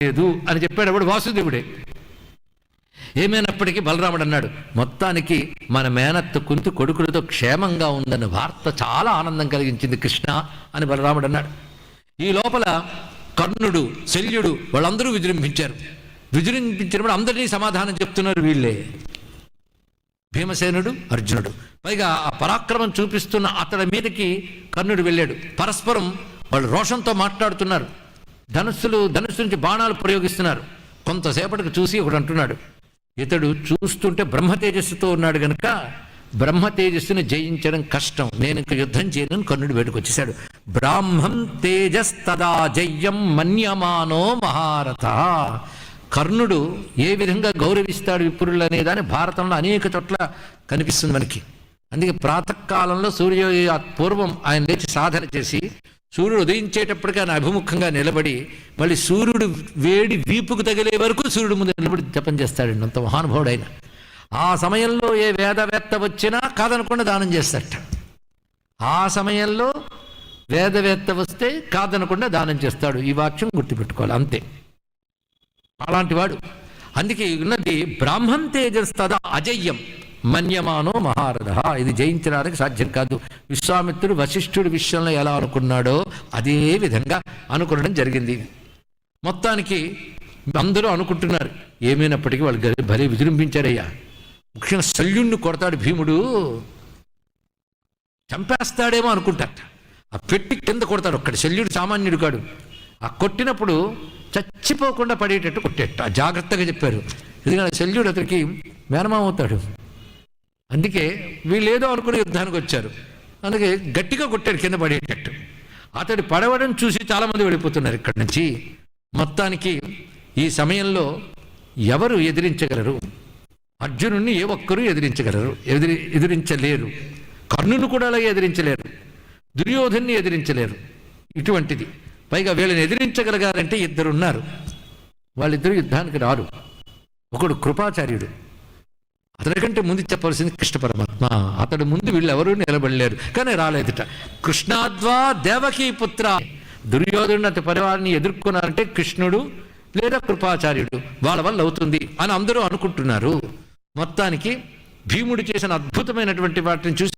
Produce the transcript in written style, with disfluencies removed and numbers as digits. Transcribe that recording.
లేదు అని చెప్పాడు వాసుదేవుడే. ఏమైనప్పటికీ బలరాముడు అన్నాడు, మొత్తానికి మన మేనత్త కుంతి కొడుకులతో క్షేమంగా ఉందన్న వార్త చాలా ఆనందం కలిగించింది కృష్ణ అని బలరాముడు అన్నాడు. ఈ లోపల కర్ణుడు, శల్యుడు వాళ్ళందరూ విజృంభించినప్పుడు అందరినీ సమాధానం చెప్తున్నారు వీళ్ళే, భీమసేనుడు, అర్జునుడు. పైగా ఆ పరాక్రమం చూపిస్తున్న అతడి మీదకి కర్ణుడు వెళ్ళాడు. పరస్పరం వాళ్ళు రోషంతో మాట్లాడుతున్నారు. ధనుస్సు నుంచి బాణాలు ప్రయోగిస్తున్నారు. కొంతసేపటికి చూసి ఒకడు అంటున్నాడు, ఇతడు చూస్తుంటే బ్రహ్మ తేజస్సుతో ఉన్నాడు గనక బ్రహ్మ తేజస్సుని జయించడం కష్టం, నేను ఇంక యుద్ధం చేయను. కర్ణుడు వేడుకు వచ్చేశాడు. బ్రాహ్మం తేజస్తదా జయ్యం మన్యమానో మహారథ. కర్ణుడు ఏ విధంగా గౌరవిస్తాడు విప్రులు అనేదాన్ని భారతంలో అనేక చోట్ల కనిపిస్తుంది మనకి. అందుకే ప్రాతకాలంలో సూర్యోదయ పూర్వం ఆయన లేచి సాధన చేసి సూర్యుడు ఉదయించేటప్పటికీ ఆయన అభిముఖంగా నిలబడి మళ్ళీ సూర్యుడు వేడి వీపుకు తగిలే వరకు సూర్యుడు ముందు నిలబడి జపం చేస్తాడండి. అంత మహానుభావుడు ఆయన. ఆ సమయంలో ఏ వేదవేత్త వచ్చినా కాదనకుండా దానం చేస్తాడట. ఆ సమయంలో వేదవేత్త వస్తే కాదనకుండా దానం చేస్తాడు. ఈ వాక్యం గుర్తుపెట్టుకోవాలి, అంతే. అలాంటి వాడు. అందుకే ఉన్నది బ్రాహ్మణ్ తేజస్తదా అజయ్యం మన్యమానో మహారథ. ఇది జయించడానికి సాధ్యం కాదు. విశ్వామిత్రుడు వశిష్ఠుడి విషయంలో ఎలా అనుకున్నాడో అదే విధంగా అనుకోవడం జరిగింది. మొత్తానికి అందరూ అనుకుంటున్నారు. ఏమైనప్పటికీ వాళ్ళు భలే విజృంభించారయ్యా. ముఖ్యంగా శల్యుణ్ణి కొడతాడు భీముడు, చంపేస్తాడేమో అనుకుంటారట. ఆ పెట్టి కింద కొడతాడు ఒక్కడు. శల్యుడు సామాన్యుడు కాడు. ఆ కొట్టినప్పుడు చచ్చిపోకుండా పడేటట్టు కొట్టేట జాగ్రత్తగా చెప్పారు. ఎందుకంటే శల్యుడు అతనికి మేనమామవుతాడు. అందుకే వీళ్ళు ఏదో అనుకుని యుద్ధానికి వచ్చారు. అందుకే గట్టిగా కొట్టాడు కింద పడేటట్టు. అతడు పడవడం చూసి చాలామంది వెళ్ళిపోతున్నారు ఇక్కడి నుంచి. మొత్తానికి ఈ సమయంలో ఎవరు ఎదిరించగలరు? అర్జునుడిని ఏ ఒక్కరూ ఎదిరించలేరు. కర్ణుని కూడా అలాగే ఎదిరించలేరు. దుర్యోధన్ని ఎదిరించలేరు. ఇటువంటిది. పైగా వీళ్ళని ఎదిరించగలగాలంటే ఇద్దరున్నారు. వాళ్ళిద్దరూ యుద్ధానికి రారు. ఒకడు కృపాచార్యుడు, అతనికంటే ముందు చెప్పవలసింది కృష్ణ పరమాత్మ. అతడు ముందు వీళ్ళు ఎవరూ నిలబడలేరు. కానీ రాలేదుట. కృష్ణాద్వా దేవకీ పుత్ర. దుర్యోధనుడు అతి పరివారాన్ని ఎదుర్కొన్నారంటే కృష్ణుడు లేదా కృపాచార్యుడు వాళ్ళ వల్ల అవుతుంది అని అందరూ అనుకుంటున్నారు. మొత్తానికి భీముడు చేసిన అద్భుతమైనటువంటి వాటిని చూసి